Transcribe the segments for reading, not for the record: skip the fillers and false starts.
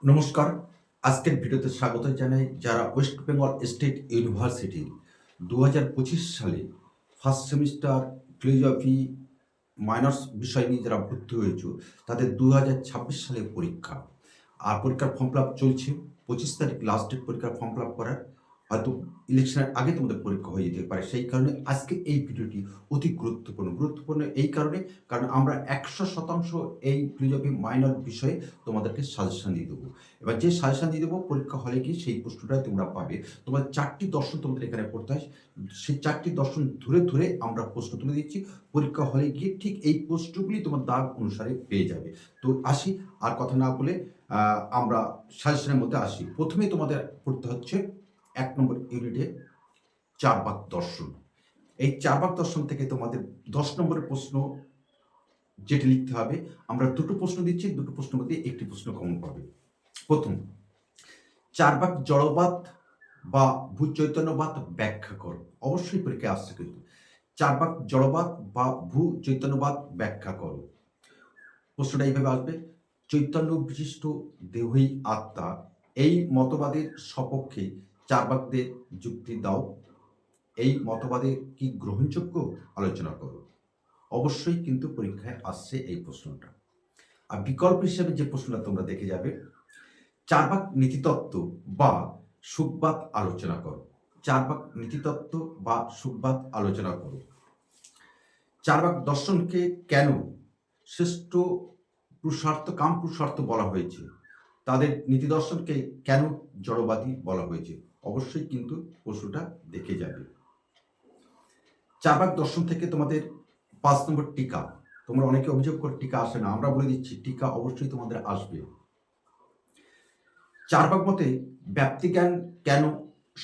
নমস্কার। আজকের ভিডিওতে স্বাগত জানাই যারা ওয়েস্ট বেঙ্গল স্টেট ইউনিভার্সিটির ২০২৫ সালে ফার্স্ট সেমিস্টার ফিলোজফি মাইনরস বিষয় নিয়ে যারা ভর্তি হয়েছ, তাদের ২০২৬ সালে পরীক্ষা। আর পরীক্ষার ফর্ম ফিল আপ চলছে। ২৫ তারিখ লাস্ট ডেট পরীক্ষার ফর্ম ফিল আপ করার। হয়তো ইলেকশনের আগে তোমাদের পরীক্ষা হয়ে যেতে পারে। সেই কারণে আজকে এই ভিডিওটি অতি গুরুত্বপূর্ণ। গুরুত্বপূর্ণ এই কারণে, কারণ আমরা ১০০% এই ফিলোজফি মাইনর বিষয়ে তোমাদেরকে সাজেশন দিয়ে দেবো। এবার যে সাজেশন দিয়ে দেবো, পরীক্ষা হলে গিয়ে সেই প্রশ্নটাই তোমরা পাবে। তোমার ৪টি দর্শন তোমাদের এখানে পড়তে হয়। সেই ৪টি দর্শন ধরে, ধরে আমরা প্রশ্ন তুলে দিচ্ছি। পরীক্ষা হলে গিয়ে ঠিক এই প্রশ্নগুলি তোমার দাগ অনুসারে পেয়ে যাবে। তো আসি, আর কথা না বলে আমরা সাজেশনের মধ্যে আসি। প্রথমেই তোমাদের পড়তে হচ্ছে ১ নম্বর ইউনিটে ৪ ভাগ দর্শন। এই ৪ ভাগ দর্শন থেকে তোমাদের ১০ নম্বরের প্রশ্ন যেটি লিখতে হবে, আমরা দুটো প্রশ্ন দিচ্ছি, দুটো প্রশ্নের মধ্যে একটি প্রশ্ন কমন পাবে। প্রথম, ৪ ভাগ জড়বাদ বা ভূচৈতন্যবাদ ব্যাখ্যা করো। অবশ্যই পরীক্ষায় আসছে কিন্তু। ৪ ভাগ জড়বাদ বা ভূচৈতন্যবাদ ব্যাখ্যা করো। প্রশ্নটা এইভাবে আসবে, চৈতন্য বিশিষ্ট দেহই আত্মা, এই মতবাদের সপক্ষে চার্বাকদের যুক্তি দাও। এই মতবাদে কি গ্রহণযোগ্য আলোচনা করো। অবশ্যই কিন্তু পরীক্ষায় আসছে এই প্রশ্নটা। আর বিকল্প হিসেবে যে প্রশ্নটা তোমরা দেখে যাবে, চার্বাক নীতিতত্ত্ব বা সুখবাদ আলোচনা করো। চার্বাক নীতিতত্ত্ব বা সুখবাদ আলোচনা করো। চার্বাক দর্শনকে কেন শ্রেষ্ঠ পুরুষার্থ কাম পুরুষার্থ বলা হয়েছে, তাদের নীতি দর্শনকে কেন জড়বাদী বলা হয়েছে। অবশ্যই কিন্তু প্রশ্নটা দেখে যাবে। চার্বাক দর্শন থেকে তোমাদের ৫ নম্বর টিকা। তোমরা অনেকে অভিযোগ করে টিকা আসে না, আমরা বলে দিচ্ছি টিকা অবশ্যই তোমাদের আসবে। চার্বাক মতে ব্যাপ্তিজ্ঞান কেন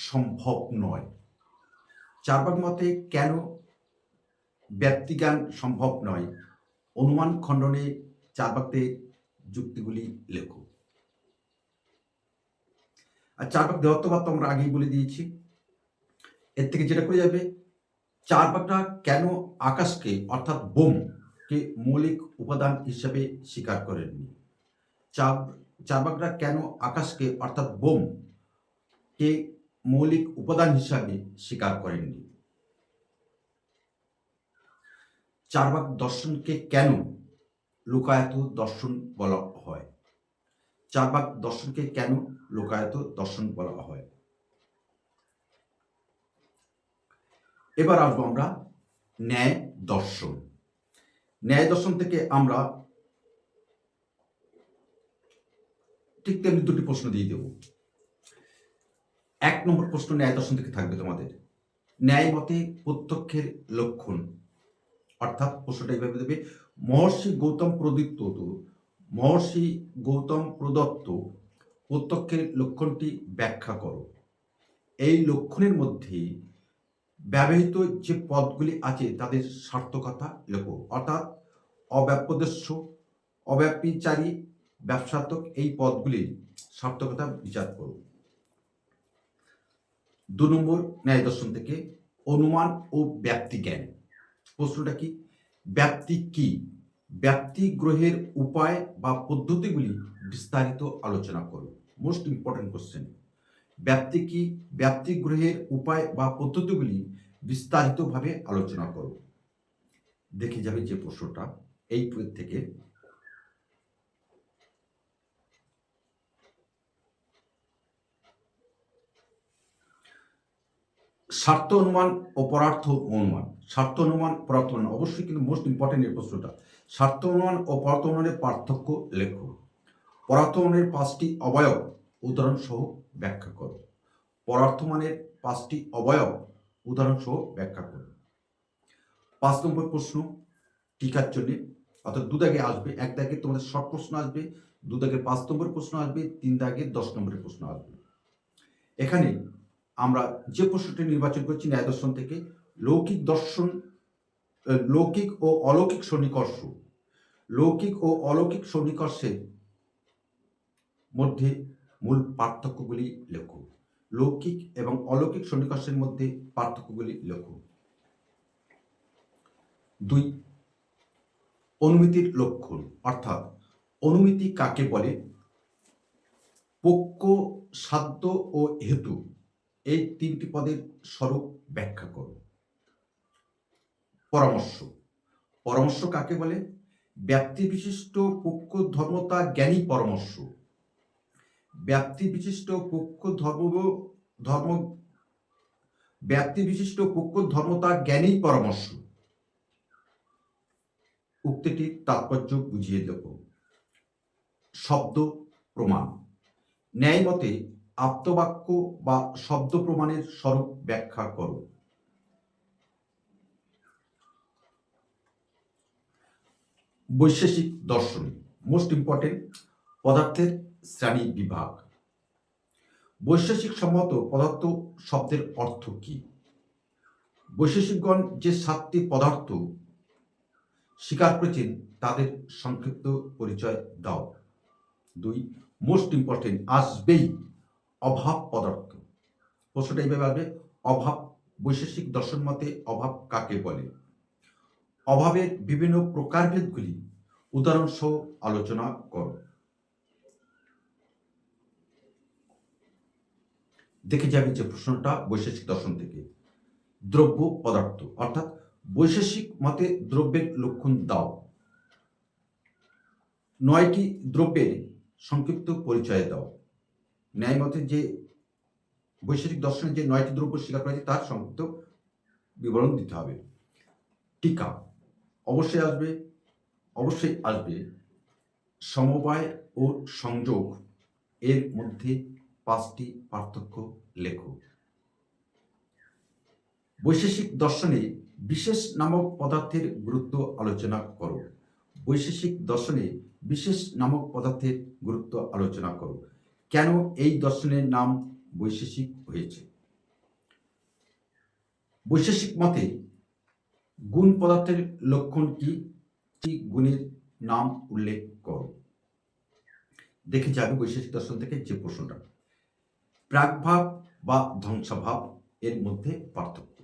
সম্ভব নয়। চার্বাক মতে কেন ব্যাপ্তিজ্ঞান সম্ভব নয়, অনুমান খণ্ডনে চার্বাকদের যুক্তিগুলি লেখো। আর চার্বাক দেহত্ববাদ তো আমরা আগেই বলে দিয়েছি। এর থেকে যেটা করে যাবে, চার্বাকরা কেন আকাশকে অর্থাৎ বোমকে মৌলিক উপাদান হিসেবে স্বীকার করেননি। চার্বাকরা কেন আকাশকে অর্থাৎ বোমকে মৌলিক উপাদান হিসাবে স্বীকার করেননি। চার্বাক দর্শনকে কেন লোকায়ত দর্শন বলা হয়। চার্বাক দর্শনকে কেন লোকায়ত দর্শন বলা হয়। এবার আসবো আমরা ন্যায় দর্শন। ন্যায় দর্শন থেকে আমরা ঠিক তেমনি দুটি প্রশ্ন দিয়ে দেব। ১ নম্বর প্রশ্ন ন্যায় দর্শন থেকে থাকবে তোমাদের, ন্যায় মতে প্রত্যক্ষের লক্ষণ। অর্থাৎ প্রশ্নটা এইভাবে দেবে, মহর্ষি গৌতম প্রদত্ত প্রত্যক্ষের লক্ষণটি ব্যাখ্যা করো। এই লক্ষণের মধ্যে ব্যবহৃত যে পদগুলি আছে তাদের সার্থকতা লেখো। অর্থাৎ অব্যাপ্যদেশ্য, অব্যাপীচারী, ব্যবসাত্মক, এই পদগুলির সার্থকতা বিচার করো। ২ নম্বর ন্যায় দর্শন থেকে অনুমান ও ব্যাপ্তি জ্ঞান। প্রশ্নটা কি, ব্যাপ্তি কি, ব্যাপ্তি গ্রহের উপায় বা পদ্ধতিগুলি বিস্তারিত আলোচনা করো। Most important question. ব্যাপ্তি কি, ব্যাপ্তি গ্রহের উপায় বা পদ্ধতিগুলি বিস্তারিতভাবে আলোচনা করো। দেখে যাবে যে প্রশ্নটা এই থেকে, স্বার্থ অনুমান ও পরার্থ অনুমান। স্বার্থ অনুমান, পরার্থ অনুমান, অবশ্যই কিন্তু মোস্ট ইম্পর্টেন্ট এই প্রশ্নটা। স্বার্থ অনুমান ও পরার্থ অনুমানের পার্থক্য লেখো। পরার্থ অনুমানের ৫টি অবয়ব উদাহরণ সহ ব্যাখ্যা করো। পরার্থ মানের ৫টি অবয়ব উদাহরণ সহ ব্যাখ্যা করো। ৫ নম্বর প্রশ্ন টিকার জন্য, অর্থাৎ ২ দাগে আসবে। ১ দাগে তোমাদের শর্ট প্রশ্ন আসবে, ২ দাগে ৫ নম্বর প্রশ্ন আসবে, ৩ দাগে ১০ নম্বরের প্রশ্ন আসবে। এখানে আমরা যে প্রশ্নটি নির্বাচন করছি ন্যায় দর্শন থেকে, লৌকিক দর্শন, লৌকিক ও অলৌকিক সন্নিকর্ষ। লৌকিক ও অলৌকিক সন্নিকর্ষের মধ্যে মূল পার্থক্যগুলি লেখো। লৌকিক এবং অলৌকিক সন্নিকর্ষের মধ্যে পার্থক্যগুলি লেখো। ২, অনুমিতির লক্ষণ। অর্থাৎ অনুমিতি কাকে বলে, পক্ষ, সাধ্য ও হেতু এই তিনটি পদের স্বরূপ ব্যাখ্যা করো। পরামর্শ। পরামর্শ কাকে বলে? ব্যক্তি বিশিষ্ট পক্ষ ধর্মতা জ্ঞানী পরামর্শ। ব্যক্তি বিশিষ্ট পক্ষ ধর্ম ব্যক্তি বিশিষ্ট পক্ষ ধর্মতা জ্ঞানী পরামর্শ। উক্তিটির তাৎপর্য বুঝিয়ে দেব। শব্দ প্রমাণ। ন্যায় মতে আপ্তবাক্য বা শব্দ প্রমাণের স্বরূপ ব্যাখ্যা করো। বৈশেষিক দর্শন। মোস্ট ইম্পর্টেন্ট, পদার্থের শ্রেণী বিভাগ। বৈশেষিক সম্মত পদার্থ শব্দের অর্থ কি? বৈশেষিকগণ যে 7টি পদার্থ স্বীকার করেছেন তাদের সংক্ষিপ্ত পরিচয় দাও। 2, মোস্ট ইম্পর্টেন্ট আসবেই অভাব পদার্থ। প্রশ্নটা এইভাবে আসবে, অভাব বৈশেষিক দর্শন মতে অভাব কাকে বলে? অভাবের বিভিন্ন প্রকারভেদগুলি উদাহরণ সহ আলোচনা করো। দেখে যাবে যে প্রশ্নটা বৈশেষিক দর্শন থেকে। দ্রব্য পদার্থ অর্থাৎ বৈশেষিক মতে দ্রব্যের লক্ষণ দাও। 9টি দ্রব্যের সংক্ষিপ্ত পরিচয় দাও। ন্যায় মতে যে বৈশেষিক দর্শনে যে 9টি দ্রব্য স্বীকার করা হয়েছে তার সংক্ষিপ্ত বিবরণ দিতে হবে। টিকা অবশ্যই আসবে সমবায় ও সংযোগ এর মধ্যে 5টি পার্থক্য লেখো। বৈশেষিক দর্শনে বিশেষ নামক পদার্থের গুরুত্ব আলোচনা করো। বৈশেষিক দর্শনে বিশেষ নামক পদার্থের গুরুত্ব আলোচনা করো। কেন এই দর্শনের নাম বৈশেষিক হয়েছে? বৈশেষিক মতে গুণ পদার্থের লক্ষণ কি? গুণের নাম উল্লেখ করো। দেখে যাবে বৈশেষিক দর্শন থেকে যে প্রশ্নটা। প্রাগভাব বা ধ্বংসভাব এর মধ্যে পার্থক্য।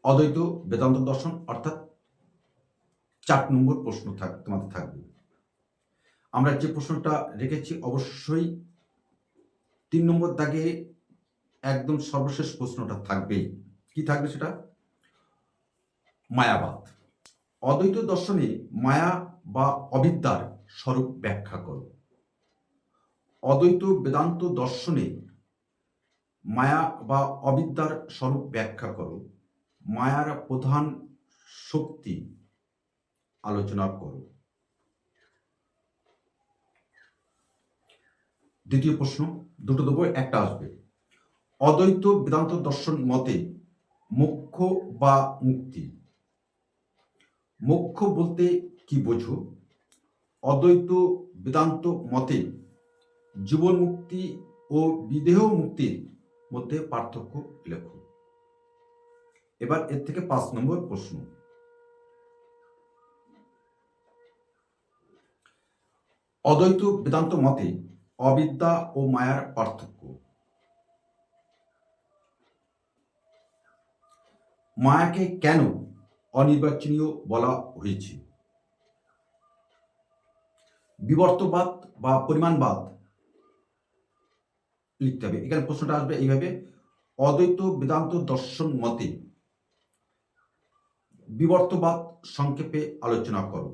অদ্বৈত বেদান্ত দর্শন অর্থাৎ 4 নম্বর প্রশ্ন তোমাদের থাকবে। আমরা যে প্রশ্নটা রেখেছি অবশ্যই 3 নম্বর দাগে একদম সর্বশেষ প্রশ্নটা থাকবেই। কি থাকবে সেটা? মায়াবাদ। অদ্বৈত দর্শনে মায়া বা অবিদ্যার স্বরূপ ব্যাখ্যা করো। অদ্বৈত বেদান্ত দর্শনে মায়া বা অবিদ্যার স্বরূপ ব্যাখ্যা করো। মায়ার প্রধান শক্তি আলোচনা করো। দ্বিতীয় প্রশ্ন, দুটো দেবো, একটা আসবে। অদ্বৈত বেদান্ত দর্শন মতে মোক্ষ বা মুক্তি। মোক্ষ বলতে কি বোঝো? অদ্বৈত বেদান্ত মতে জীবন মুক্তি ও বিদেহ মুক্তির মধ্যে পার্থক্য লেখো। এবার এর থেকে 5 নম্বর প্রশ্ন। অদ্বৈত বেদান্ত মতে অবিদ্যা ও মায়ার পার্থক্য। মায়াকে কেন অনির্বাচনীয় বলা হয়েছে? বিবর্তবাদ বা পরিমাণবাদ লিখতে হবে। এখানে প্রশ্নটা আসবে এইভাবে, অদ্বৈত বেদান্ত দর্শন মতে বিবর্তবাদ সংক্ষেপে আলোচনা করো।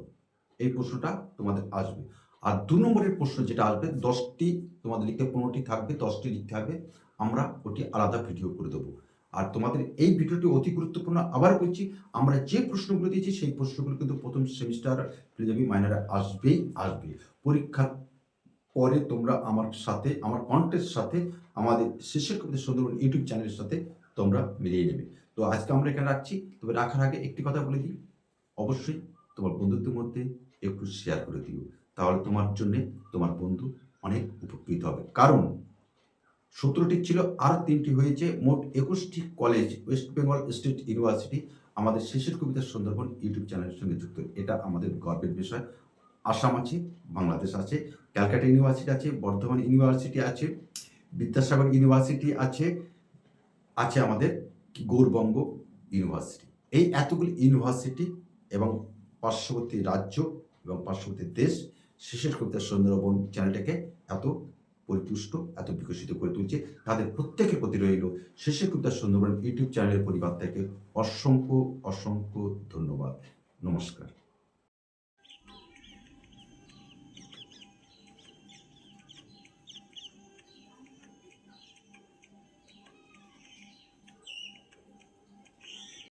এই প্রশ্নটা তোমাদের আসবে। আর 2 নম্বরের প্রশ্ন যেটা আসবে, 10টি তোমাদের লিখতে, 15টি থাকবে, 10টি লিখতে হবে। আমরা ওটি আলাদা ভিডিও করে দেবো। আর তোমাদের এই ভিডিওটি অতি গুরুত্বপূর্ণ। আবার বলছি, আমরা যে প্রশ্নগুলো দিয়েছি সেই প্রশ্নগুলো কিন্তু প্রথম সেমিস্টার ফিলোজফি মাইনরে আসবে। পরীক্ষার পরে তোমরা আমার সাথে, আমার কন্টেন্টের সাথে, আমাদের শিষ্যের কবিতা সুন্দরবন ইউটিউব চ্যানেলের সাথে তোমরা মিলিয়ে নেবে। তো আজকে আমরা এখানে রাখছি। তবে রাখার আগে একটি কথা বলে দিই, অবশ্যই তোমার বন্ধুত্বের মধ্যে একটু শেয়ার করে দিও। তাহলে তোমার জন্যে তোমার বন্ধু অনেক উপকৃত হবে। কারণ 17টি ছিল, আর 3টি হয়েছে, মোট 21টি college West Bengal State University আমাদের শিশির কবিতা সুন্দরবন ইউটিউব চ্যানেলের সঙ্গে যুক্ত। এটা আমাদের গর্বের বিষয়। আসাম আছে, বাংলাদেশ আছে, ক্যালকাটা ইউনিভার্সিটি আছে, বর্ধমান ইউনিভার্সিটি আছে, বিদ্যাসাগর ইউনিভার্সিটি আছে, আছে আমাদের গৌরবঙ্গ ইউনিভার্সিটি। এই এতগুলি ইউনিভার্সিটি এবং পার্শ্ববর্তী রাজ্য এবং পার্শ্ববর্তী দেশ, শিশির কবিতা সুন্দরবন চ্যানেলটাকে এত পরিতুষ্ট, এত বিকশিত করে তুলছে। তাদের প্রত্যেকের প্রতি রইল শিশির কবিতা সুন্দরবন ইউটিউব চ্যানেলের পরিবার থেকে অসংখ্য অসংখ্য ধন্যবাদ। নমস্কার।